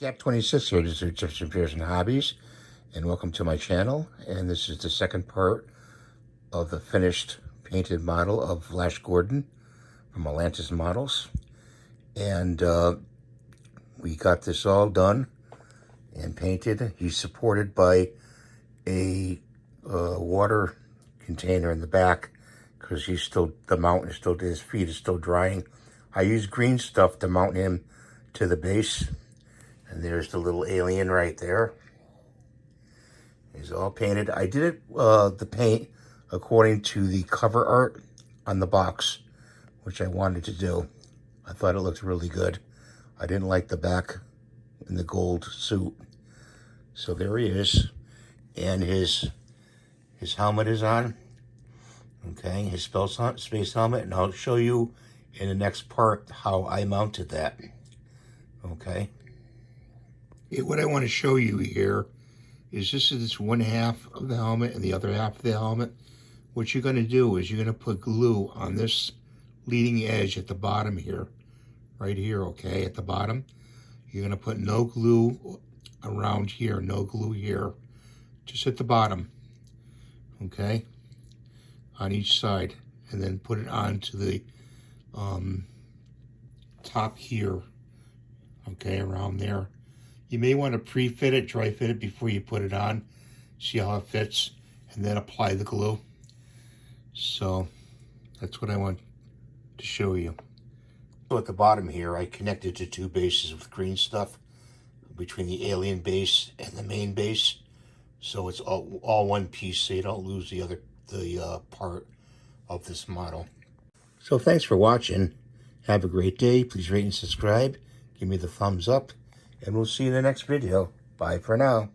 Cat 26 here, this is Tips and Repairs and Hobbies, and welcome to my channel. And this is the second part of the finished painted model of Flash Gordon from Atlantis Models. And we got this all done and painted. He's supported by a water container in the back because he's still, the mount is still, his feet is still drying. I used green stuff to mount him to the base. And there's the little alien right there. He's all painted. I did it, the paint according to the cover art on the box, which I wanted to do. I thought it looked really good. I didn't like the back in the gold suit. So there he is. And his helmet is on. Okay, his space helmet. And I'll show you in the next part how I mounted that. Okay. What I want to show you here is this one half of the helmet and the other half of the helmet. What you're going to do is you're going to put glue on this leading edge at the bottom here, right here, okay, at the bottom. You're going to put no glue around here, no glue here, just at the bottom, okay, on each side, and then put it onto the top here, okay, around there. You may want to pre-fit it, dry fit it before you put it on. See how it fits, and then apply the glue. So that's what I want to show you. So at the bottom here, I connected to two bases with green stuff between the alien base and the main base. So it's all one piece, so you don't lose the part of this model. So thanks for watching. Have a great day. Please rate and subscribe. Give me the thumbs up. And we'll see you in the next video. Bye for now.